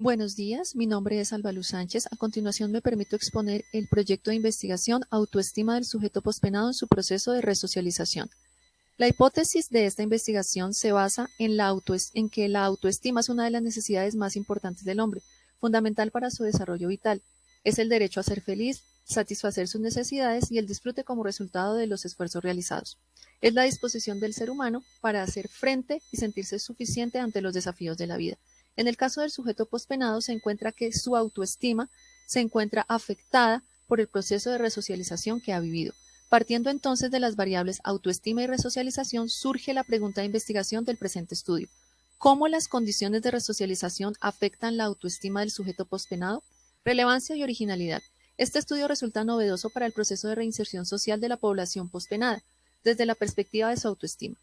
Buenos días, mi nombre es Alba Luz Sánchez. A continuación me permito exponer el proyecto de investigación Autoestima del sujeto pospenado en su proceso de resocialización. La hipótesis de esta investigación se basa en que la autoestima es una de las necesidades más importantes del hombre, fundamental para su desarrollo vital. Es el derecho a ser feliz, satisfacer sus necesidades y el disfrute como resultado de los esfuerzos realizados. Es la disposición del ser humano para hacer frente y sentirse suficiente ante los desafíos de la vida. En el caso del sujeto pospenado se encuentra que su autoestima se encuentra afectada por el proceso de resocialización que ha vivido. Partiendo entonces de las variables autoestima y resocialización, surge la pregunta de investigación del presente estudio. ¿Cómo las condiciones de resocialización afectan la autoestima del sujeto pospenado? Relevancia y originalidad. Este estudio resulta novedoso para el proceso de reinserción social de la población pospenada, desde la perspectiva de su autoestima.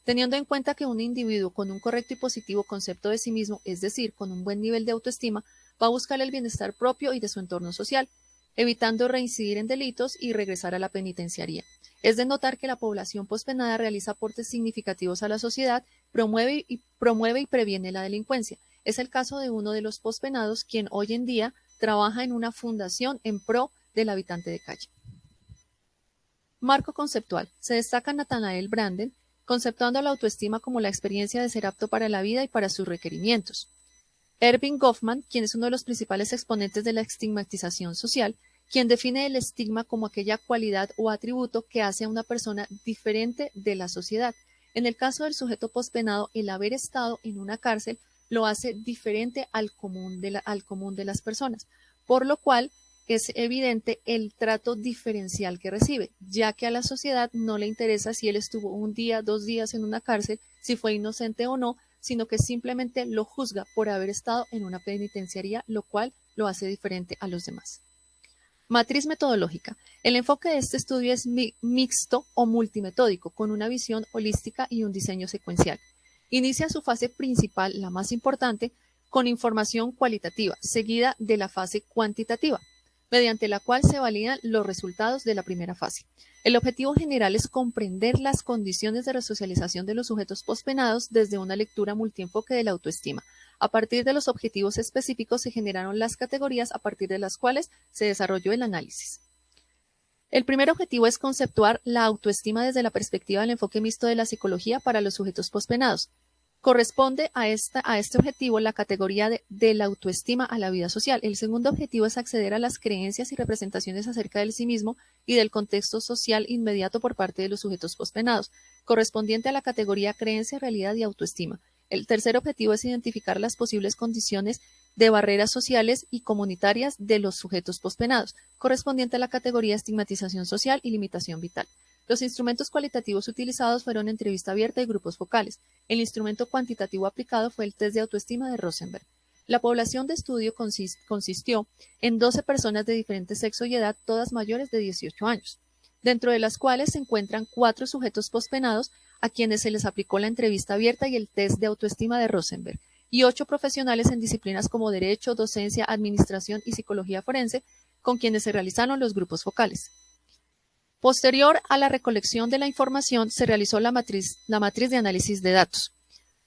Teniendo en cuenta que un individuo con un correcto y positivo concepto de sí mismo, es decir, con un buen nivel de autoestima, va a buscar el bienestar propio y de su entorno social, evitando reincidir en delitos y regresar a la penitenciaría. Es de notar que la población pospenada realiza aportes significativos a la sociedad, promueve y previene la delincuencia. Es el caso de uno de los pospenados, quien hoy en día trabaja en una fundación en pro del habitante de calle. Marco conceptual. Se destaca Nathanael Branden, conceptuando la autoestima como la experiencia de ser apto para la vida y para sus requerimientos. Erving Goffman, quien es uno de los principales exponentes de la estigmatización social, quien define el estigma como aquella cualidad o atributo que hace a una persona diferente de la sociedad. En el caso del sujeto pospenado, el haber estado en una cárcel lo hace diferente al común de las personas, por lo cual es evidente el trato diferencial que recibe, ya que a la sociedad no le interesa si él estuvo un día, 2 días en una cárcel, si fue inocente o no, sino que simplemente lo juzga por haber estado en una penitenciaría, lo cual lo hace diferente a los demás. Matriz metodológica. El enfoque de este estudio es mixto o multimetódico, con una visión holística y un diseño secuencial. Inicia su fase principal, la más importante, con información cualitativa, seguida de la fase cuantitativa, mediante la cual se validan los resultados de la primera fase. El objetivo general es comprender las condiciones de resocialización de los sujetos pospenados desde una lectura multienfoque de la autoestima. A partir de los objetivos específicos se generaron las categorías a partir de las cuales se desarrolló el análisis. El primer objetivo es conceptuar la autoestima desde la perspectiva del enfoque mixto de la psicología para los sujetos pospenados. Corresponde a este objetivo la categoría de la autoestima a la vida social. El segundo objetivo es acceder a las creencias y representaciones acerca del sí mismo y del contexto social inmediato por parte de los sujetos pospenados, correspondiente a la categoría creencia, realidad y autoestima. El tercer objetivo es identificar las posibles condiciones de barreras sociales y comunitarias de los sujetos pospenados, correspondiente a la categoría estigmatización social y limitación vital. Los instrumentos cualitativos utilizados fueron entrevista abierta y grupos focales. El instrumento cuantitativo aplicado fue el test de autoestima de Rosenberg. La población de estudio consistió en 12 personas de diferente sexo y edad, todas mayores de 18 años, dentro de las cuales se encuentran 4 sujetos pospenados a quienes se les aplicó la entrevista abierta y el test de autoestima de Rosenberg, y 8 profesionales en disciplinas como derecho, docencia, administración y psicología forense, con quienes se realizaron los grupos focales. Posterior a la recolección de la información, se realizó la matriz de análisis de datos,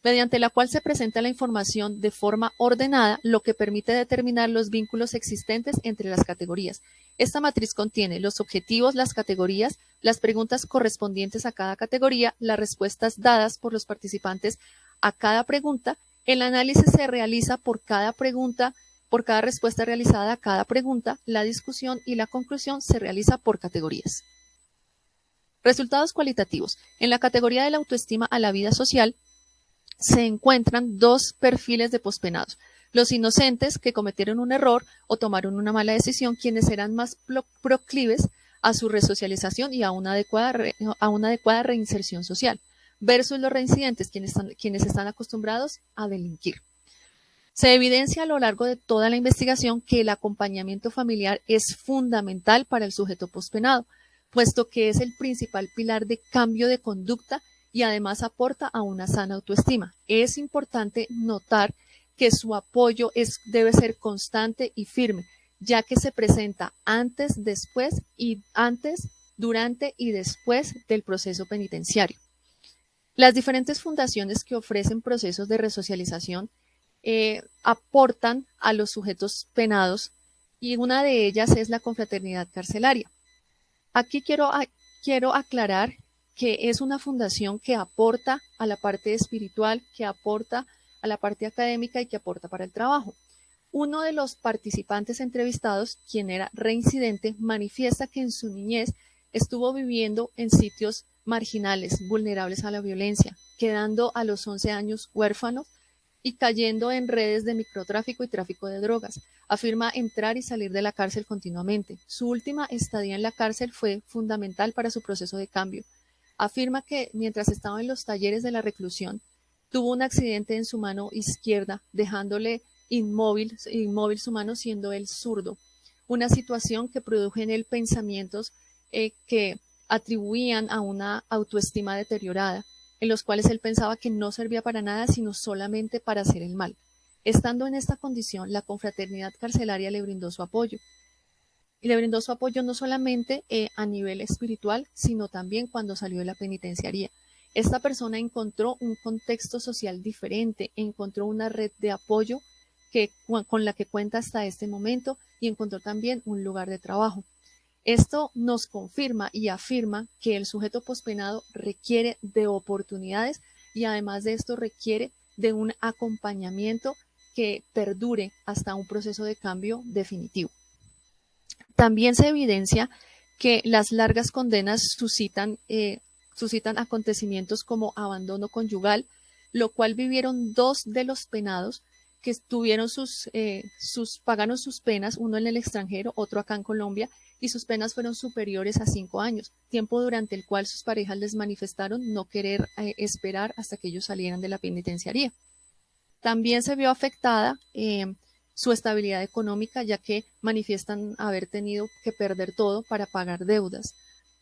mediante la cual se presenta la información de forma ordenada, lo que permite determinar los vínculos existentes entre las categorías. Esta matriz contiene los objetivos, las categorías, las preguntas correspondientes a cada categoría, las respuestas dadas por los participantes a cada pregunta. El análisis se realiza por cada respuesta realizada a cada pregunta. La discusión y la conclusión se realiza por categorías. Resultados cualitativos. En la categoría de la autoestima a la vida social se encuentran 2 perfiles de pospenados. Los inocentes que cometieron un error o tomaron una mala decisión, quienes serán más proclives a su resocialización y a una adecuada reinserción social, versus los reincidentes, quienes están acostumbrados a delinquir. Se evidencia a lo largo de toda la investigación que el acompañamiento familiar es fundamental para el sujeto pospenado, puesto que es el principal pilar de cambio de conducta y además aporta a una sana autoestima. Es importante notar que su apoyo debe ser constante y firme, ya que se presenta antes, durante y después del proceso penitenciario. Las diferentes fundaciones que ofrecen procesos de resocialización aportan a los sujetos penados, y una de ellas es la confraternidad carcelaria. Aquí quiero aclarar que es una fundación que aporta a la parte espiritual, que aporta a la parte académica y que aporta para el trabajo. Uno de los participantes entrevistados, quien era reincidente, manifiesta que en su niñez estuvo viviendo en sitios marginales, vulnerables a la violencia, quedando a los 11 años huérfano y cayendo en redes de microtráfico y tráfico de drogas. Afirma entrar y salir de la cárcel continuamente. Su última estadía en la cárcel fue fundamental para su proceso de cambio. Afirma que mientras estaba en los talleres de la reclusión, tuvo un accidente en su mano izquierda, dejándole inmóvil su mano, siendo él zurdo. Una situación que produjo en él pensamientos que atribuían a una autoestima deteriorada, en los cuales él pensaba que no servía para nada, sino solamente para hacer el mal. Estando en esta condición, la confraternidad carcelaria le brindó su apoyo. Y le brindó su apoyo no solamente a nivel espiritual, sino también cuando salió de la penitenciaría. Esta persona encontró un contexto social diferente, encontró una red de apoyo con la que cuenta hasta este momento, y encontró también un lugar de trabajo. Esto nos confirma y afirma que el sujeto pospenado requiere de oportunidades, y además de esto requiere de un acompañamiento que perdure hasta un proceso de cambio definitivo. También se evidencia que las largas condenas suscitan acontecimientos como abandono conyugal, lo cual vivieron dos de los penados que pagaron sus penas, uno en el extranjero, otro acá en Colombia, y sus penas fueron superiores a 5 años, tiempo durante el cual sus parejas les manifestaron no querer esperar hasta que ellos salieran de la penitenciaría. También se vio afectada su estabilidad económica, ya que manifiestan haber tenido que perder todo para pagar deudas.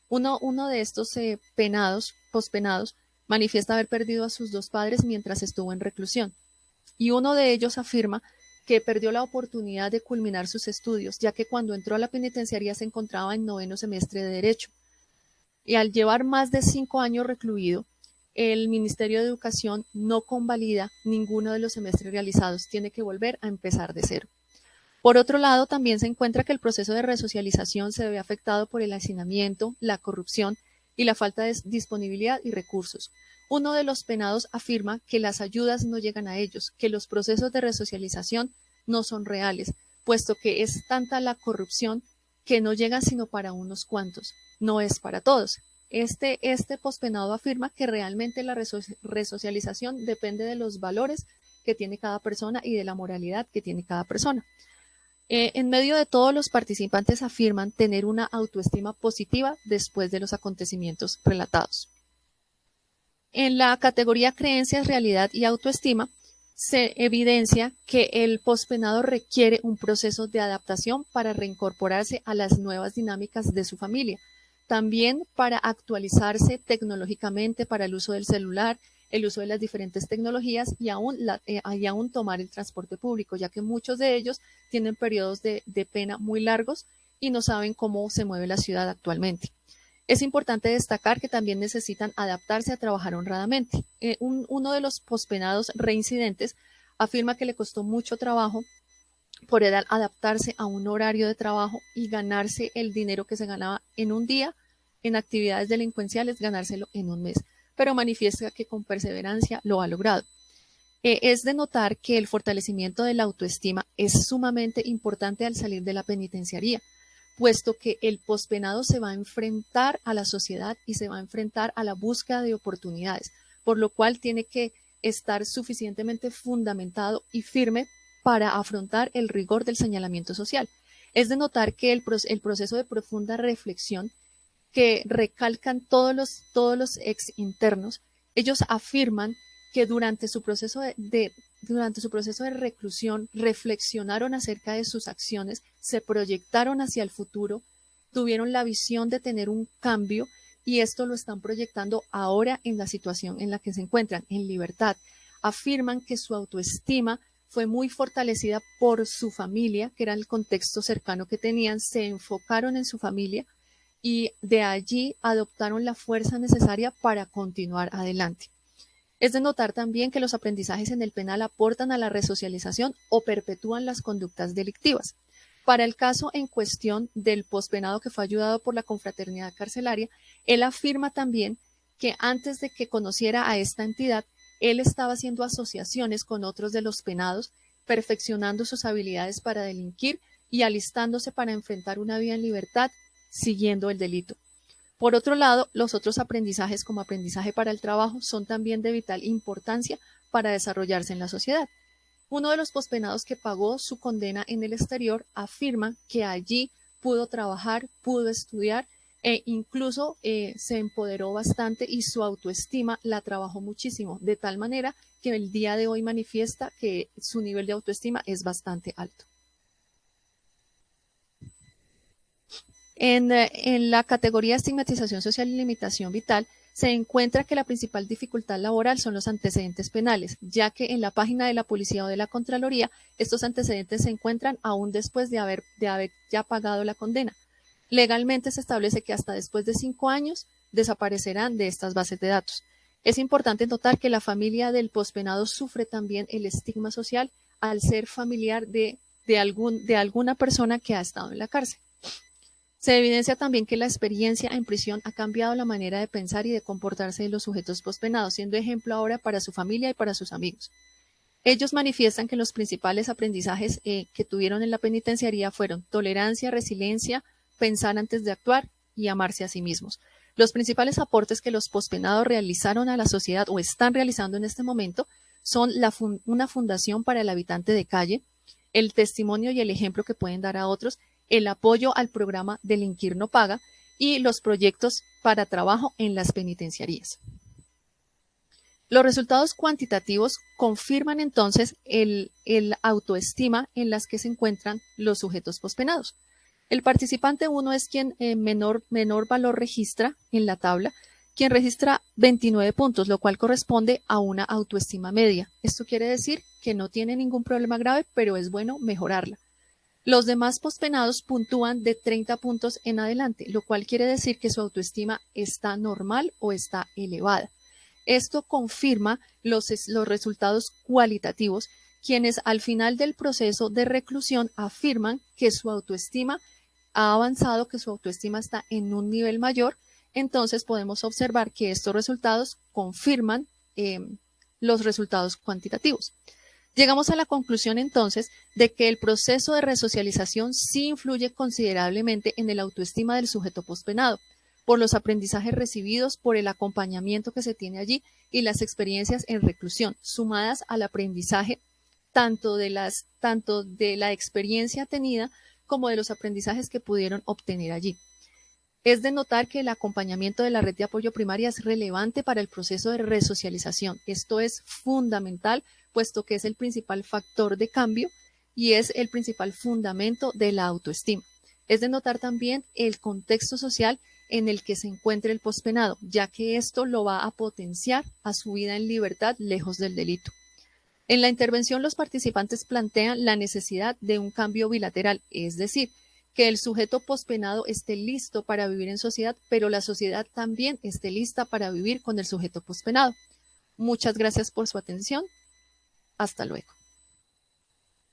Uno de estos pospenados, manifiesta haber perdido a sus 2 padres mientras estuvo en reclusión. Y uno de ellos afirma que perdió la oportunidad de culminar sus estudios, ya que cuando entró a la penitenciaría se encontraba en 9º semestre de Derecho. Y al llevar más de 5 años recluido, el Ministerio de Educación no convalida ninguno de los semestres realizados, tiene que volver a empezar de cero. Por otro lado, también se encuentra que el proceso de resocialización se ve afectado por el hacinamiento, la corrupción y la falta de disponibilidad y recursos. Uno de los penados afirma que las ayudas no llegan a ellos, que los procesos de resocialización no son reales, puesto que es tanta la corrupción que no llega sino para unos cuantos, no es para todos. Este pospenado afirma que realmente la resocialización depende de los valores que tiene cada persona y de la moralidad que tiene cada persona. En medio de todos, los participantes afirman tener una autoestima positiva después de los acontecimientos relatados. En la categoría creencias, realidad y autoestima, se evidencia que el pospenado requiere un proceso de adaptación para reincorporarse a las nuevas dinámicas de su familia, también para actualizarse tecnológicamente para el uso del celular, el uso de las diferentes tecnologías y aún tomar el transporte público, ya que muchos de ellos tienen periodos de pena muy largos y no saben cómo se mueve la ciudad actualmente. Es importante destacar que también necesitan adaptarse a trabajar honradamente. Uno de los pospenados reincidentes afirma que le costó mucho trabajo poder adaptarse a un horario de trabajo y ganarse el dinero que se ganaba en un día en actividades delincuenciales, ganárselo en un mes, pero manifiesta que con perseverancia lo ha logrado. Es de notar que el fortalecimiento de la autoestima es sumamente importante al salir de la penitenciaría, puesto que el pospenado se va a enfrentar a la sociedad y se va a enfrentar a la búsqueda de oportunidades, por lo cual tiene que estar suficientemente fundamentado y firme para afrontar el rigor del señalamiento social. Es de notar que el proceso de profunda reflexión que recalcan todos los ex internos, ellos afirman que durante su proceso de reclusión reflexionaron acerca de sus acciones, se proyectaron hacia el futuro, tuvieron la visión de tener un cambio, y esto lo están proyectando ahora en la situación en la que se encuentran, en libertad. Afirman que su autoestima fue muy fortalecida por su familia, que era el contexto cercano que tenían, se enfocaron en su familia y de allí adoptaron la fuerza necesaria para continuar adelante. Es de notar también que los aprendizajes en el penal aportan a la resocialización o perpetúan las conductas delictivas. Para el caso en cuestión del pospenado que fue ayudado por la confraternidad carcelaria, él afirma también que antes de que conociera a esta entidad, él estaba haciendo asociaciones con otros de los penados, perfeccionando sus habilidades para delinquir y alistándose para enfrentar una vida en libertad siguiendo el delito. Por otro lado, los otros aprendizajes como aprendizaje para el trabajo son también de vital importancia para desarrollarse en la sociedad. Uno de los pospenados que pagó su condena en el exterior afirma que allí pudo trabajar, pudo estudiar e incluso se empoderó bastante y su autoestima la trabajó muchísimo, de tal manera que el día de hoy manifiesta que su nivel de autoestima es bastante alto. En la categoría estigmatización social y limitación vital, se encuentra que la principal dificultad laboral son los antecedentes penales, ya que en la página de la Policía o de la Contraloría estos antecedentes se encuentran aún después de haber ya pagado la condena. Legalmente se establece que hasta después de 5 años desaparecerán de estas bases de datos. Es importante notar que la familia del pospenado sufre también el estigma social al ser familiar de alguna persona que ha estado en la cárcel. Se evidencia también que la experiencia en prisión ha cambiado la manera de pensar y de comportarse de los sujetos pospenados, siendo ejemplo ahora para su familia y para sus amigos. Ellos manifiestan que los principales aprendizajes que tuvieron en la penitenciaría fueron tolerancia, resiliencia, pensar antes de actuar y amarse a sí mismos. Los principales aportes que los pospenados realizaron a la sociedad o están realizando en este momento son una fundación para el habitante de calle, el testimonio y el ejemplo que pueden dar a otros, el apoyo al programa Delinquir no paga y los proyectos para trabajo en las penitenciarías. Los resultados cuantitativos confirman entonces el autoestima en las que se encuentran los sujetos pospenados. El participante 1 es quien menor valor registra en la tabla, quien registra 29 puntos, lo cual corresponde a una autoestima media. Esto quiere decir que no tiene ningún problema grave, pero es bueno mejorarla. Los demás pospenados puntúan de 30 puntos en adelante, lo cual quiere decir que su autoestima está normal o está elevada. Esto confirma los resultados cualitativos, quienes al final del proceso de reclusión afirman que su autoestima ha avanzado, que su autoestima está en un nivel mayor. Entonces podemos observar que estos resultados confirman los resultados cuantitativos. Llegamos a la conclusión entonces de que el proceso de resocialización sí influye considerablemente en el autoestima del sujeto pospenado, por los aprendizajes recibidos, por el acompañamiento que se tiene allí y las experiencias en reclusión, sumadas al aprendizaje tanto de la experiencia tenida como de los aprendizajes que pudieron obtener allí. Es de notar que el acompañamiento de la red de apoyo primaria es relevante para el proceso de resocialización. Esto es fundamental, puesto que es el principal factor de cambio y es el principal fundamento de la autoestima. Es de notar también el contexto social en el que se encuentre el pospenado, ya que esto lo va a potenciar a su vida en libertad lejos del delito. En la intervención, los participantes plantean la necesidad de un cambio bilateral, es decir, que el sujeto pospenado esté listo para vivir en sociedad, pero la sociedad también esté lista para vivir con el sujeto pospenado. Muchas gracias por su atención. Hasta luego.